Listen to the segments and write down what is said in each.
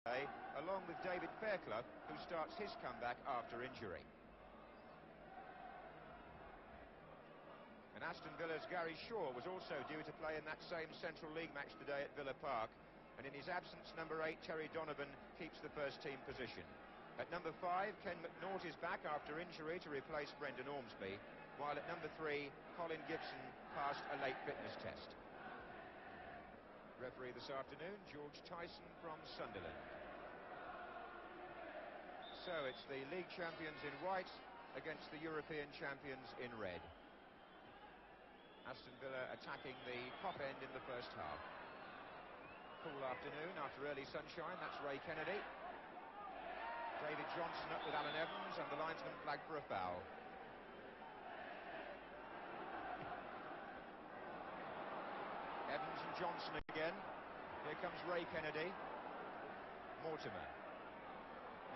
along with David Fairclough, who starts his comeback after injury. And Aston Villa's Gary Shaw was also due to play in that same Central League match today at Villa Park, and in his absence, number 8 Terry Donovan keeps the first team position. At number 5, Ken McNaught is back after injury to replace Brendan Ormsby, while at number 3, Colin Gibson passed a late fitness test. Referee this afternoon, George Tyson from Sunderland. So it's the league champions in white against the European champions in red. Aston Villa attacking the top end in the first half. Cool afternoon after early sunshine, that's Ray Kennedy. David Johnson up with Alan Evans, and the linesman flagged for a foul. Evans and Johnson again. Here comes Ray Kennedy. Mortimer.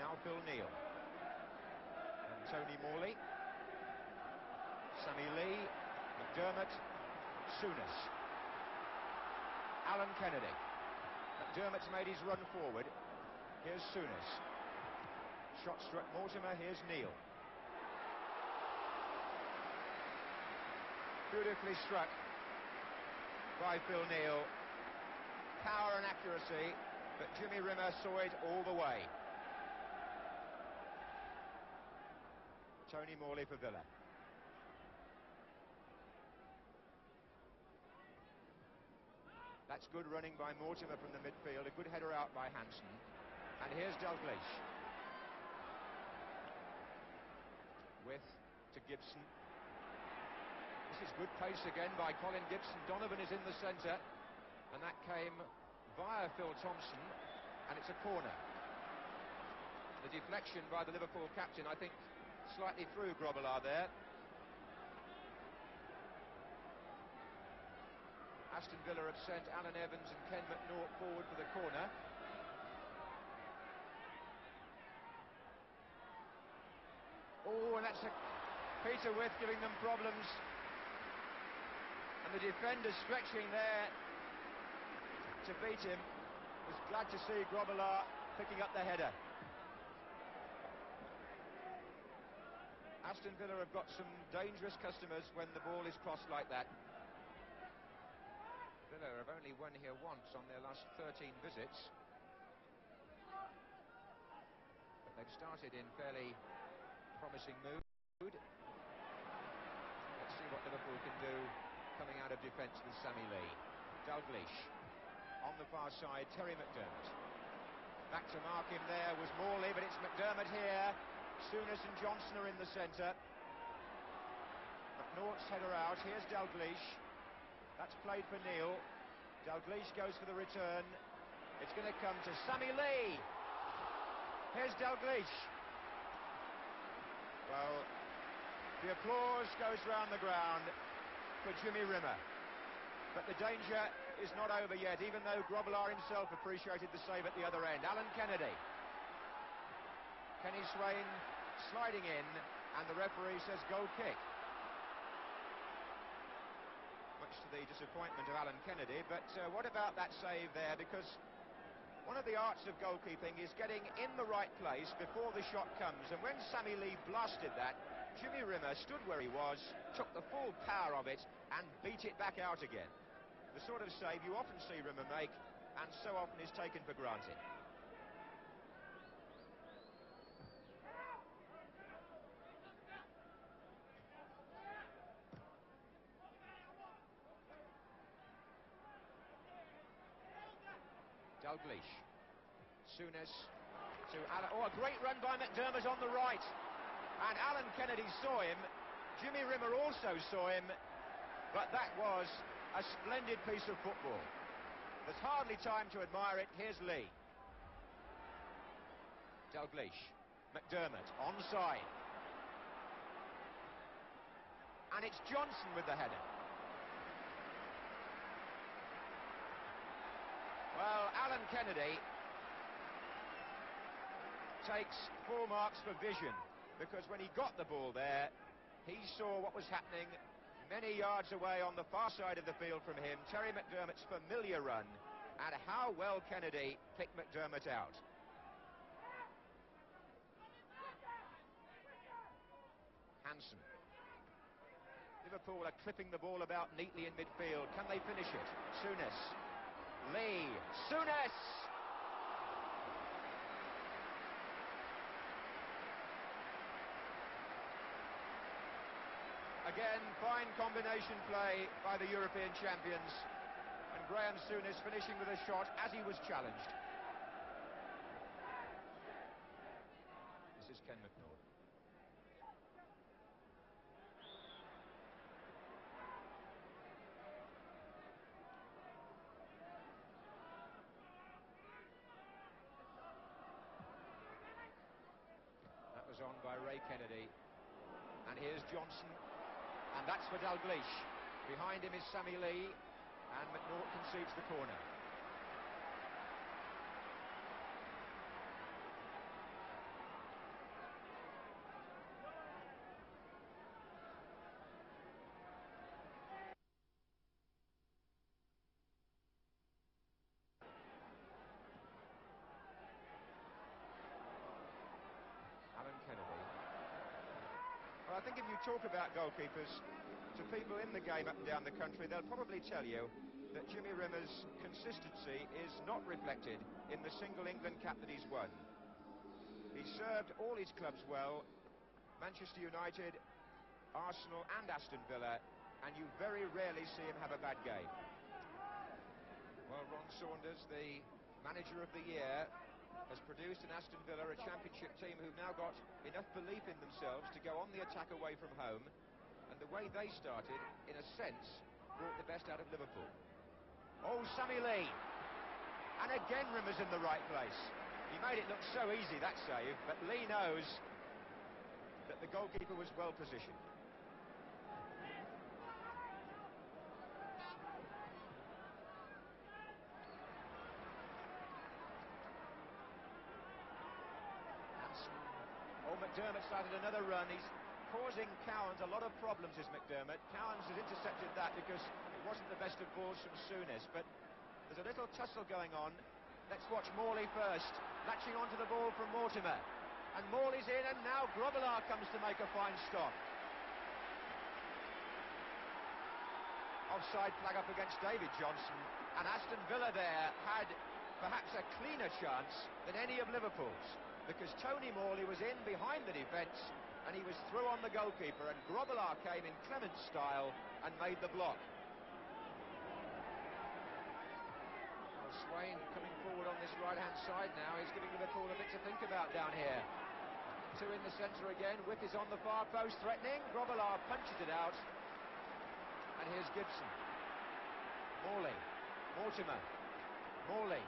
Now Phil Neal. And Tony Morley. Sammy Lee. McDermott. Souness. Alan Kennedy. McDermott's made his run forward. Here's Souness. Shot struck Mortimer. Here's Neal. Beautifully struck by Phil Neal. Power and accuracy, but Jimmy Rimmer saw it all the way. Tony Morley for Villa. That's good running by Mortimer from the midfield, a good header out by Hansen. And here's Dalglish. Width to Gibson. This is good pace again by Colin Gibson. Donovan is in the centre, and that came via Phil Thompson, and it's a corner. The deflection by the Liverpool captain, I think, slightly through Grobbelaar there. Aston Villa have sent Alan Evans and Ken McNaught forward for the corner. Oh, and that's Peter With giving them problems. And the defender stretching there to beat him. Was glad to see Grobbelaar picking up the header. Aston Villa have got some dangerous customers when the ball is crossed like that. Villa have only won here once on their last 13 visits. But they've started in fairly promising mood. Let's see what Liverpool can do coming out of defence with Sammy Lee. Dalglish. On the far side, Terry McDermott. Back to mark him there was Morley, but it's McDermott here. Souness and Johnson are in the centre. McNaught's header out. Here's Dalglish. That's played for Neal. Dalglish goes for the return. It's going to come to Sammy Lee. Here's Dalglish. Well, the applause goes round the ground for Jimmy Rimmer. But the danger is not over yet, even though Grobbelaar himself appreciated the save at the other end. Alan Kennedy. Kenny Swain sliding in, and the referee says goal kick. Much to the disappointment of Alan Kennedy, but what about that save there? Because one of the arts of goalkeeping is getting in the right place before the shot comes, and when Sammy Lee blasted that, Jimmy Rimmer stood where he was, took the full power of it, and beat it back out again. The sort of save you often see Rimmer make, and so often is taken for granted. Dalglish. Souness to Alan. Oh, a great run by McDermott on the right. And Alan Kennedy saw him. Jimmy Rimmer also saw him. But that was a splendid piece of football. There's hardly time to admire it. Here's Lee. Dalglish. McDermott onside. And it's Johnson with the header. Well, Alan Kennedy takes full marks for vision, because when he got the ball there, he saw what was happening many yards away on the far side of the field from him. Terry McDermott's familiar run, and how well Kennedy picked McDermott out. Hansen. Liverpool are clipping the ball about neatly in midfield. Can they finish it? Souness. Lee. Souness! Again, fine combination play by the European champions. And Graham Souness finishing with a shot as he was challenged. This is Ken McNaught. That was on by Ray Kennedy. And here's Johnson. And that's for Dalglish. Behind him is Sammy Lee. And McNaught concedes the corner. Alan Kennedy. Well, I think if you talk about goalkeepers to people in the game up and down the country, they'll probably tell you that Jimmy Rimmer's consistency is not reflected in the single England cap that he's won. He's served all his clubs well, Manchester United, Arsenal and Aston Villa, and you very rarely see him have a bad game. Well, Ron Saunders, the manager of the year, has produced in Aston Villa a championship team who've now got enough belief in themselves to go on the attack away from home, and the way they started, in a sense, brought the best out of Liverpool. Oh, Sammy Lee! And again Rimmer's in the right place. He made it look so easy, that save, but Lee knows that the goalkeeper was well positioned. Oh, McDermott started another run. He's causing Cowans a lot of problems, is McDermott. Cowans has intercepted that because it wasn't the best of balls from Souness, but there's a little tussle going on. Let's watch Morley first, latching onto the ball from Mortimer. And Morley's in, and now Grobbelaar comes to make a fine stop. Offside flag up against David Johnson, and Aston Villa there had perhaps a cleaner chance than any of Liverpool's, because Tony Morley was in behind the defence and he was through on the goalkeeper, and Grobbelaar came in Clement's style and made the block. Well, Swain coming forward on this right-hand side now. He's giving Liverpool a bit to think about down here. Two in the centre again. Whip is on the far post, threatening. Grobbelaar punches it out. And here's Gibson. Morley. Mortimer. Morley.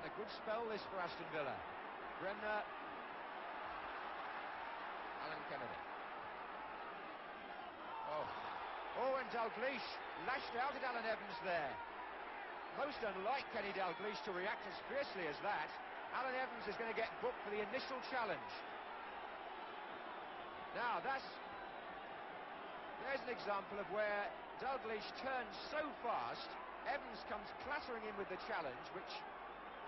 And a good spell this for Aston Villa. Bremner. Alan Kennedy. Oh, and Dalglish lashed out at Alan Evans there. Most unlike Kenny Dalglish to react as fiercely as that. Alan Evans is going to get booked for the initial challenge. Now, there's an example of where Dalglish turns so fast, Evans comes clattering in with the challenge, which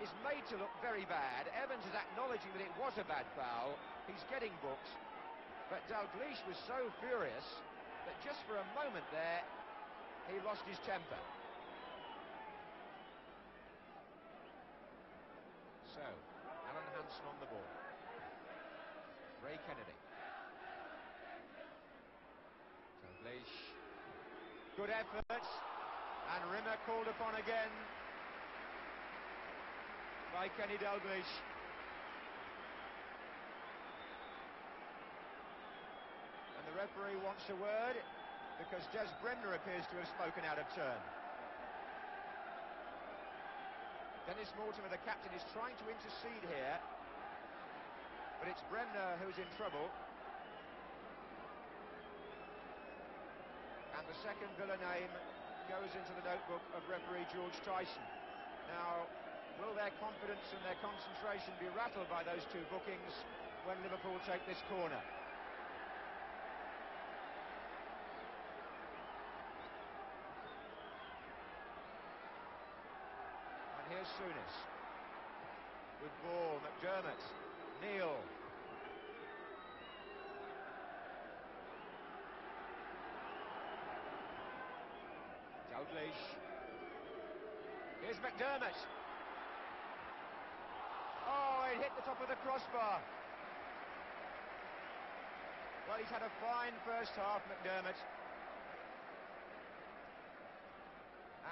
is made to look very bad. Evans is acknowledging that it was a bad foul. He's getting booked. But Dalglish was so furious that just for a moment there, he lost his temper. So, Alan Hansen on the ball. Ray Kennedy. Dalglish. Good effort. And Rimmer called upon again by Kenny Dalglish. And the referee wants a word because Des Bremner appears to have spoken out of turn. Dennis Mortimer, the captain, is trying to intercede here, but it's Bremner who's in trouble. And the second Villa name goes into the notebook of referee George Tyson. Now, will their confidence and their concentration be rattled by those two bookings when Liverpool take this corner? And here's Souness. Good ball, McDermott, Neil. Dalglish. Here's McDermott. Oh, it hit the top of the crossbar. Well, he's had a fine first half, McDermott.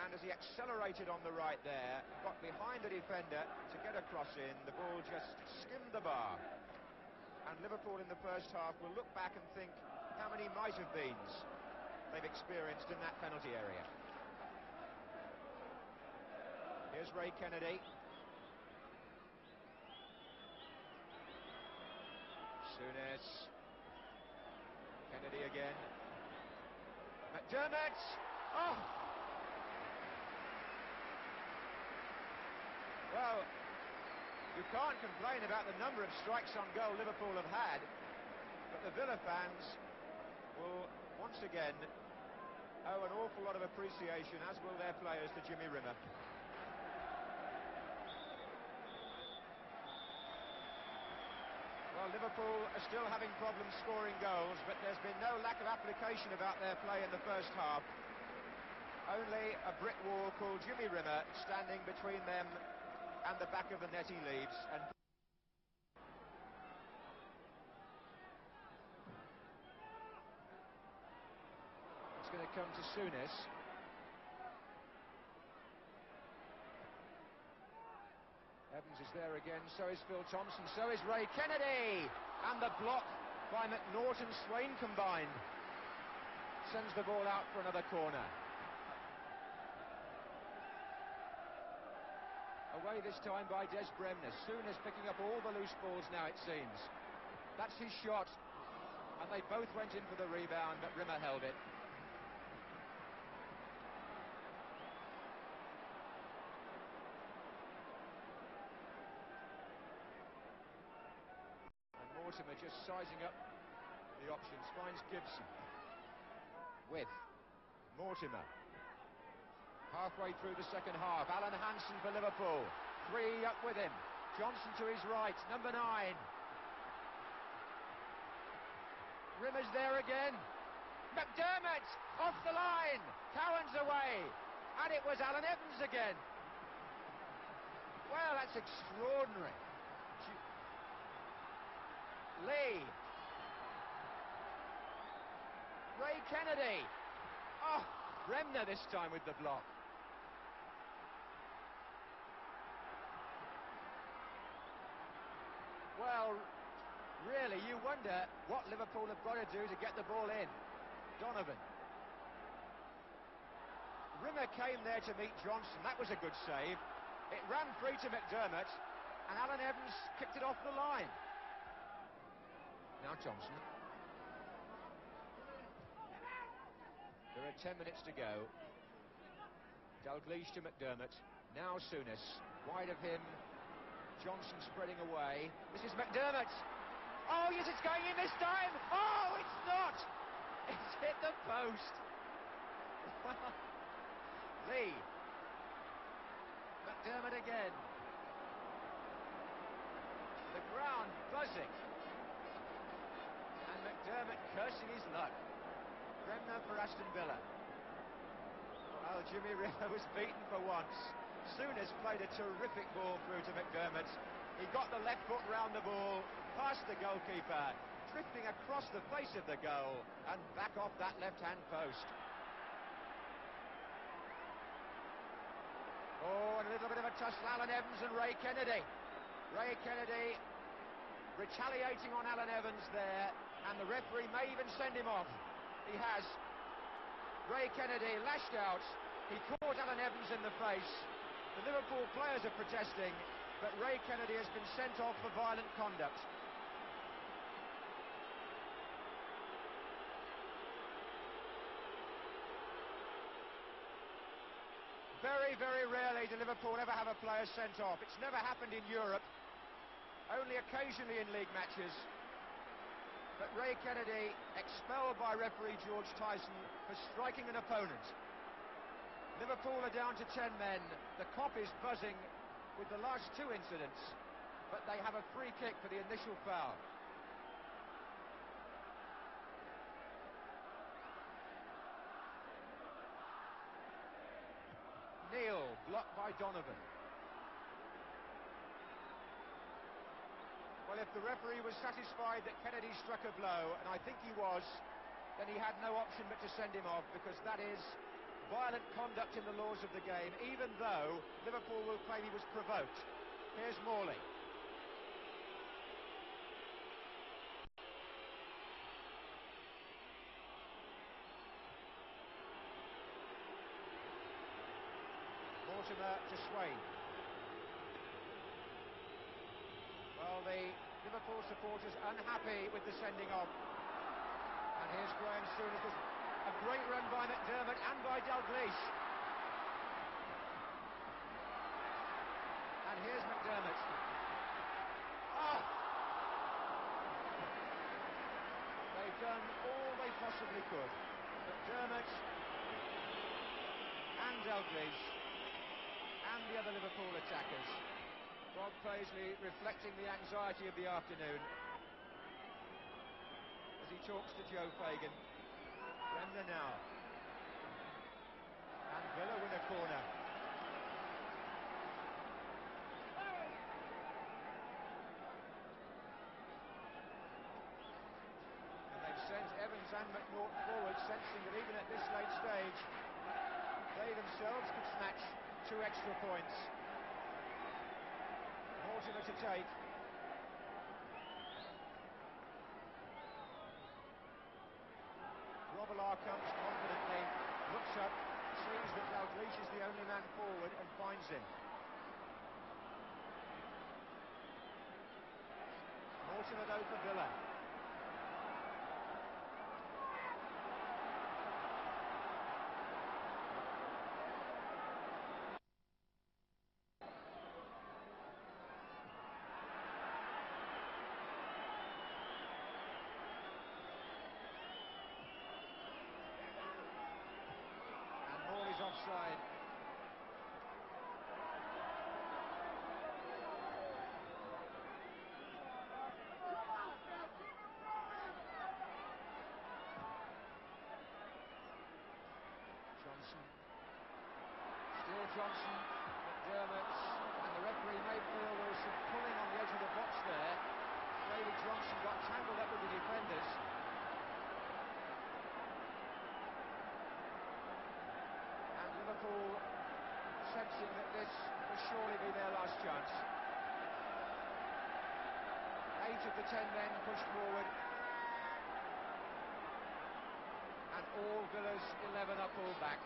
And as he accelerated on the right there, got behind the defender to get a cross in, the ball just skimmed the bar. And Liverpool in the first half will look back and think how many might have beens they've experienced in that penalty area. Here's Ray Kennedy. Souness. Kennedy again. McDermott! Oh! Well, you can't complain about the number of strikes on goal Liverpool have had, but the Villa fans will once again owe an awful lot of appreciation, as will their players, to Jimmy Rimmer. Well, Liverpool are still having problems scoring goals, but there's been no lack of application about their play in the first half. Only a brick wall called Jimmy Rimmer standing between them and the back of the net he leaves. And it's going to come to Souness. Evans is there again, so is Phil Thompson, so is Ray Kennedy! And the block by McNaught and Swain combined sends the ball out for another corner. Away this time by Des Bremner. Souness picking up all the loose balls now, it seems. That's his shot. And they both went in for the rebound, but Rimmer held it. Mortimer just sizing up the options, finds Gibson with Mortimer. Halfway through the second half, Alan Hansen for Liverpool. 3 up with him. Johnson to his right, number 9. Rimmer's there again. McDermott off the line. Cowan's away. And it was Alan Evans again. Well, that's extraordinary. Lee. Ray Kennedy. Oh, Bremner this time with the block. Well, really, you wonder what Liverpool have got to do to get the ball in. Donovan. Rimmer came there to meet Johnson. That was a good save. It ran free to McDermott, and Alan Evans kicked it off the line. Now Thompson. There are 10 minutes to go. Dalglish to McDermott. Now Souness. Wide of him. Johnson spreading away. This is McDermott. Oh, yes, it's going in this time. Oh, it's not. It's hit the post. Lee. McDermott again. The ground buzzing. And McDermott cursing his luck. Bremner for Aston Villa. Well, Jimmy Rimmer was beaten for once. Souness played a terrific ball through to McDermott. He got the left foot round the ball, past the goalkeeper, drifting across the face of the goal and back off that left-hand post. Oh, and a little bit of a tussle, Alan Evans and Ray Kennedy. Ray Kennedy retaliating on Alan Evans there, and the referee may even send him off. He has. Ray Kennedy lashed out. He caught Alan Evans in the face. The Liverpool players are protesting, but Ray Kennedy has been sent off for violent conduct. Very, very rarely do Liverpool ever have a player sent off. It's never happened in Europe, only occasionally in league matches. But Ray Kennedy expelled by referee George Tyson for striking an opponent. Liverpool are down to 10 men. The Kop is buzzing with the last 2 incidents. but they have a free kick for the initial foul. Neal, blocked by Donovan. Well, if the referee was satisfied that Kennedy struck a blow, and I think he was, then he had no option but to send him off, because that is violent conduct in the laws of the game, even though Liverpool will claim he was provoked. Here's Morley. Mortimer to Swain. Well, the Liverpool supporters unhappy with the sending off. And here's Graham Souness. A great run by McDermott and by Dalglish. And here's McDermott. Oh! They've done all they possibly could. McDermott and Dalglish and the other Liverpool attackers. Bob Paisley reflecting the anxiety of the afternoon as he talks to Joe Fagan. Bremner now. And Villa win a corner. And they've sent Evans and McNaught forward, sensing that even at this late stage they themselves could snatch 2 extra points. Mortimer to take. Grobbelaar comes confidently, looks up, sees that Dalglish is the only man forward and finds him. Mortimer though for Villa. Offside. Johnson. Still Johnson. McDermott. And the referee may feel there was some pulling on the edge of the box there. David Johnson got tangled up with the defenders. Liverpool sensing that this will surely be their last chance. 8 of the 10 men pushed forward, and all Villa's 11 are pulled back.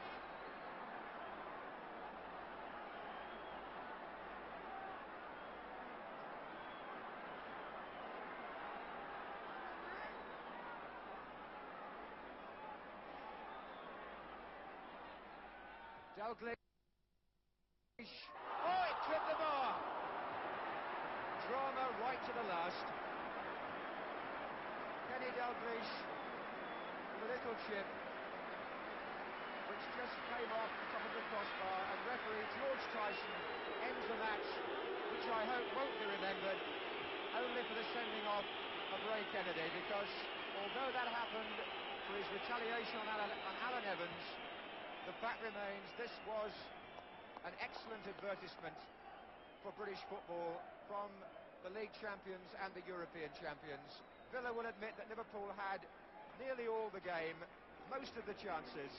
Dalglish. Oh, it took the bar. Drama right to the last. Kenny Dalglish with a little chip, which just came off the top of the crossbar, and referee George Tyson ends the match, which I hope won't be remembered, only for the sending off of Ray Kennedy, because although that happened for his retaliation on Alan Evans, the fact remains this was an excellent advertisement for British football from the league champions and the European champions. Villa will admit that Liverpool had nearly all the game, most of the chances.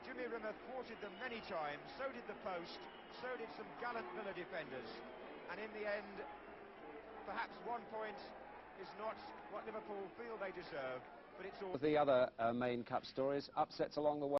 Jimmy Rimmer thwarted them many times, so did the post, so did some gallant Villa defenders. And in the end, perhaps 1 point is not what Liverpool feel they deserve, but it's all... The other main cup stories, upsets along the way.